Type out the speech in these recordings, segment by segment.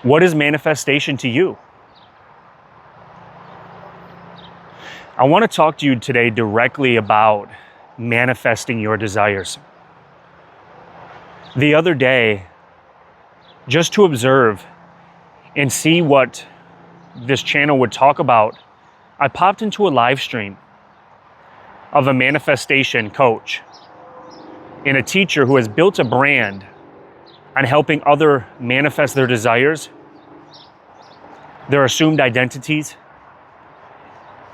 What is manifestation to you? I want to talk to you today directly about manifesting your desires. The other day, just to observe and see what this channel would talk about, I popped into a live stream of a manifestation coach and a teacher who has built a brand on helping others manifest their desires, their assumed identities,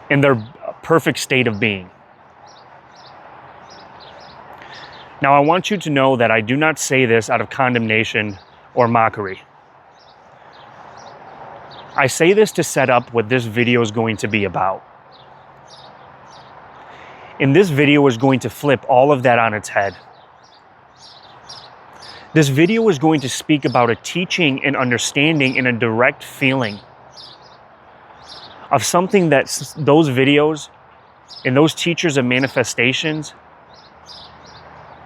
and their perfect state of being. Now, I want you to know that I do not say this out of condemnation or mockery. I say this to set up what this video is going to be about. And this video is going to flip all of that on its head. This video is going to speak about a teaching and understanding and a direct feeling of something that those videos and those teachers of manifestations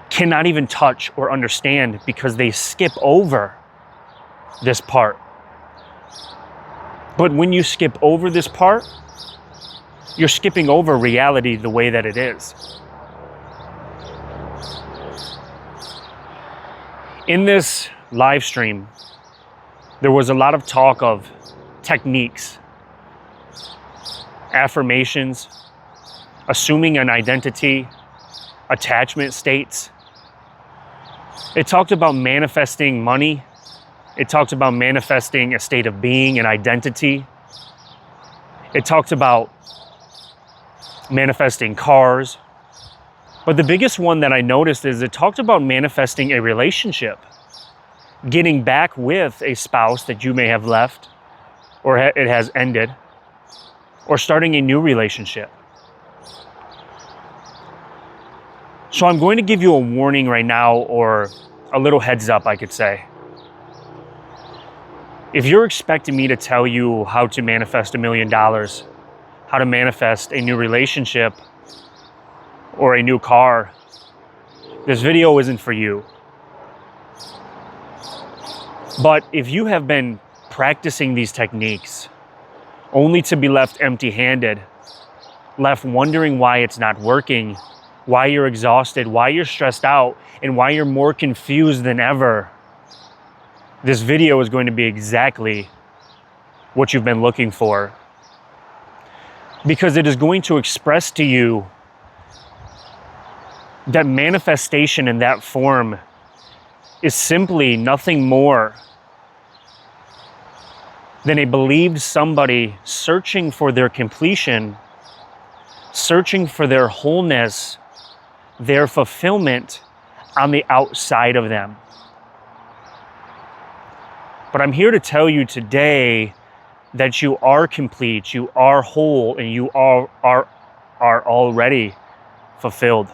cannot even touch or understand because they skip over this part. But when you skip over this part, you're skipping over reality the way that it is. In this live stream, there was a lot of talk of techniques, affirmations, assuming an identity, attachment states. It talked about manifesting money. It talked about manifesting a state of being and identity. It talked about manifesting cars. But the biggest one that I noticed is it talked about manifesting a relationship, getting back with a spouse that you may have left or it has ended, or starting a new relationship. So I'm going to give you a warning right now, or a little heads up, I could say. If you're expecting me to tell you how to manifest $1 million, how to manifest a new relationship, or a new car, this video isn't for you. But if you have been practicing these techniques only to be left empty-handed, left wondering why it's not working, why you're exhausted, why you're stressed out, and why you're more confused than ever, this video is going to be exactly what you've been looking for. Because it is going to express to you that manifestation in that form is simply nothing more than a believed somebody searching for their completion, searching for their wholeness, their fulfillment on the outside of them. But I'm here to tell you today that you are complete, you are whole, and you are already fulfilled.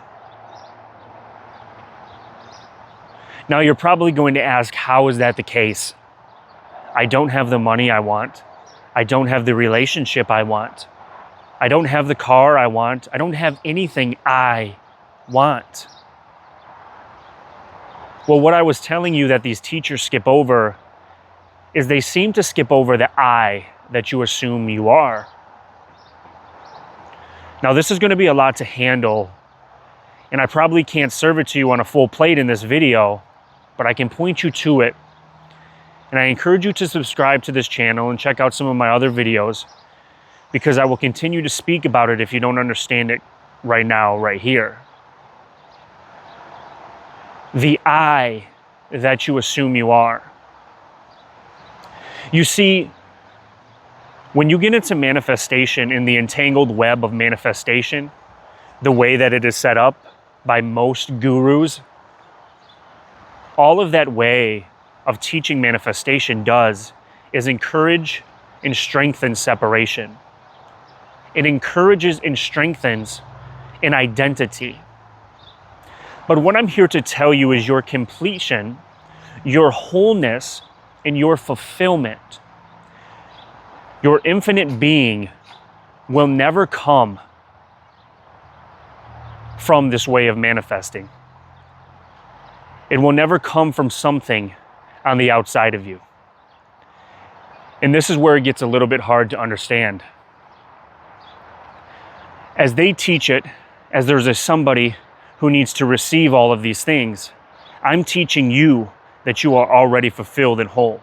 Now, you're probably going to ask, how is that the case? I don't have the money I want. I don't have the relationship I want. I don't have the car I want. I don't have anything I want. Well, what I was telling you that these teachers skip over is they seem to skip over the I that you assume you are. Now, this is going to be a lot to handle, and I probably can't serve it to you on a full plate in this video, but I can point you to it. And I encourage you to subscribe to this channel and check out some of my other videos, because I will continue to speak about it if you don't understand it right now, right here. The I that you assume you are. You see, when you get into manifestation in the entangled web of manifestation, the way that it is set up by most gurus, all of that way of teaching manifestation does is encourage and strengthen separation. It encourages and strengthens an identity. But what I'm here to tell you is your completion, your wholeness, and your fulfillment, your infinite being, will never come from this way of manifesting. It will never come from something on the outside of you. And this is where it gets a little bit hard to understand. As they teach it, as there's somebody who needs to receive all of these things, I'm teaching you that you are already fulfilled and whole.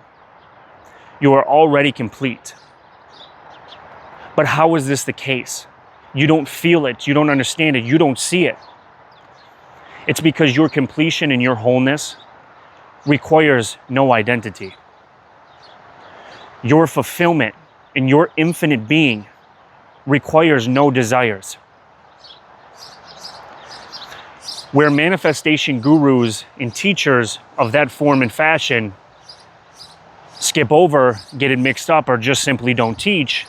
You are already complete. But how is this the case? You don't feel it, you don't understand it, you don't see it. It's because your completion and your wholeness requires no identity. Your fulfillment and your infinite being requires no desires. Where manifestation gurus and teachers of that form and fashion skip over, get it mixed up, or just simply don't teach,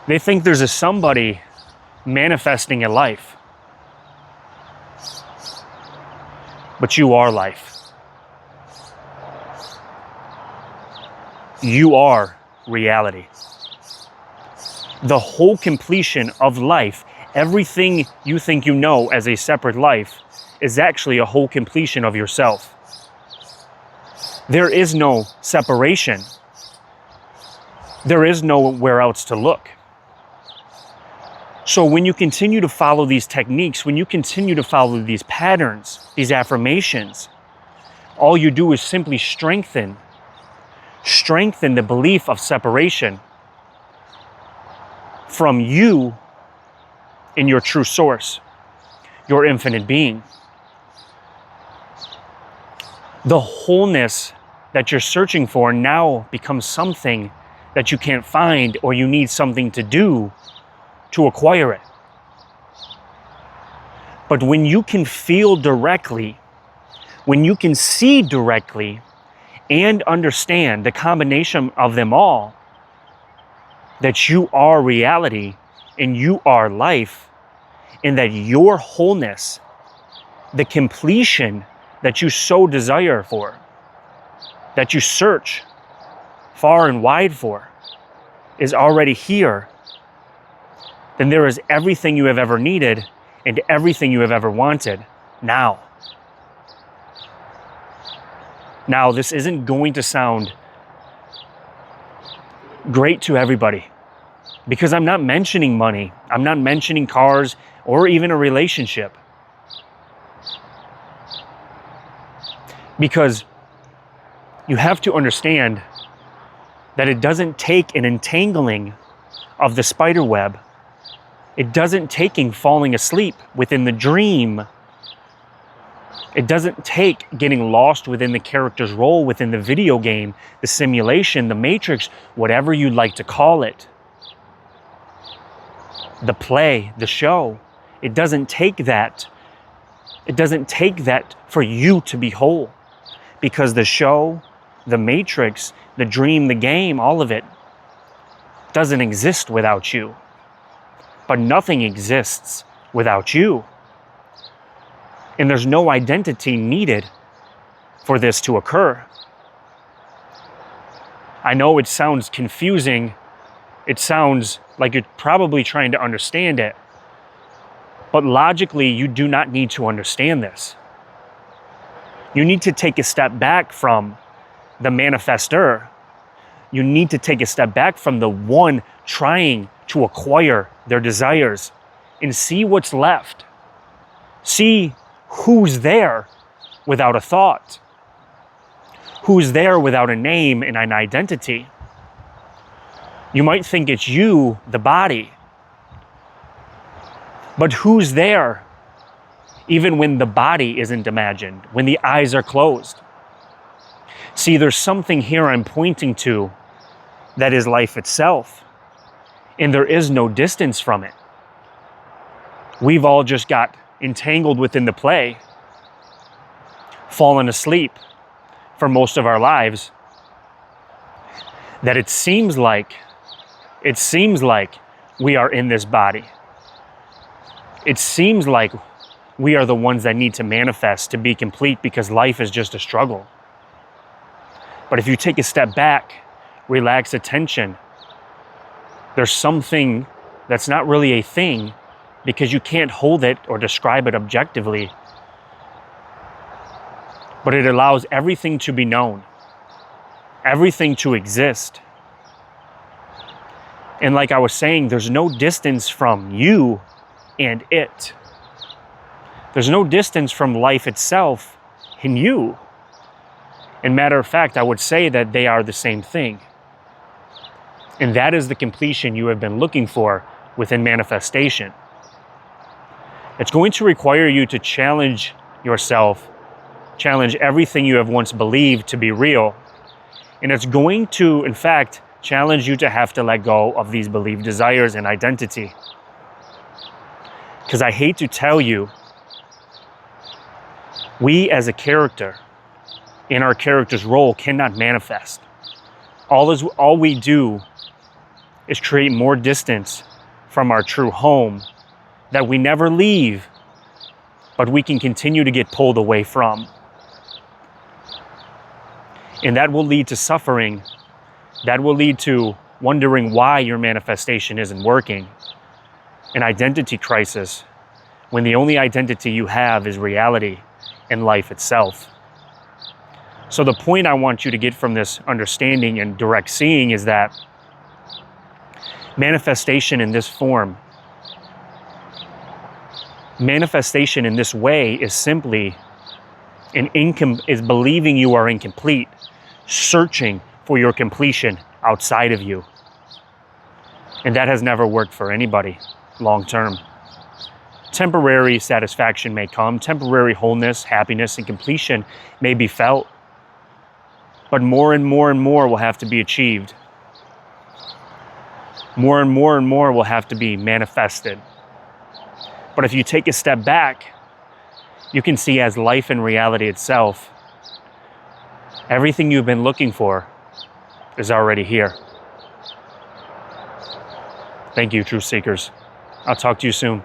they think there's somebody manifesting a life. But you are life. You are reality. The whole completion of life, everything you think you know as a separate life, is actually a whole completion of yourself. There is no separation. There is nowhere else to look. So when you continue to follow these techniques, when you continue to follow these patterns, these affirmations, all you do is simply strengthen the belief of separation from you in your true source, your infinite being. The wholeness that you're searching for now becomes something that you can't find, or you need something to do to acquire it. But when you can feel directly, when you can see directly and understand the combination of them all, that you are reality and you are life, and that your wholeness, the completion that you so desire for, that you search far and wide for, is already here, then there is everything you have ever needed and everything you have ever wanted now. Now, this isn't going to sound great to everybody, because I'm not mentioning money, I'm not mentioning cars, or even a relationship. Because you have to understand that it doesn't take an entangling of the spider web. It doesn't take falling asleep within the dream. It doesn't take getting lost within the character's role within the video game, the simulation, the matrix, whatever you'd like to call it. The play, the show. It doesn't take that. It doesn't take that for you to be whole. Because the show, the matrix, the dream, the game, all of it doesn't exist without you. But nothing exists without you. And there's no identity needed for this to occur. I know it sounds confusing. It sounds like you're probably trying to understand it. But logically, you do not need to understand this. You need to take a step back from the manifestor. You need to take a step back from the one trying to acquire their desires and see what's left. See who's there without a thought. Who's there without a name and an identity. You might think it's you, the body. But who's there even when the body isn't imagined, when the eyes are closed? See, there's something here I'm pointing to that is life itself. And there is no distance from it. We've all just got entangled within the play, fallen asleep for most of our lives, that it seems like we are in this body. It seems like we are the ones that need to manifest to be complete, because life is just a struggle. But if you take a step back, relax attention, there's something that's not really a thing, because you can't hold it or describe it objectively. But it allows everything to be known. everything to exist. And like I was saying, there's no distance from you and it. There's no distance from life itself and you. And matter of fact, I would say that they are the same thing. And that is the completion you have been looking for within manifestation. It's going to require you to challenge yourself, challenge everything you have once believed to be real. And it's going to, in fact, challenge you to have to let go of these believed desires and identity. Because I hate to tell you, we as a character, in our character's role, cannot manifest. All we do is create more distance from our true home that we never leave, but we can continue to get pulled away from. And that will lead to suffering. That will lead to wondering why your manifestation isn't working. An identity crisis, when the only identity you have is reality and life itself. So the point I want you to get from this understanding and direct seeing is that manifestation in this form, manifestation in this way is simply is believing you are incomplete, searching for your completion outside of you. And that has never worked for anybody long term. Temporary satisfaction may come, temporary wholeness, happiness, and completion may be felt, but more and more and more will have to be achieved. More and more will have to be manifested. But if you take a step back, you can see as life and reality itself, everything you've been looking for is already here. Thank you, truth seekers. I'll talk to you soon.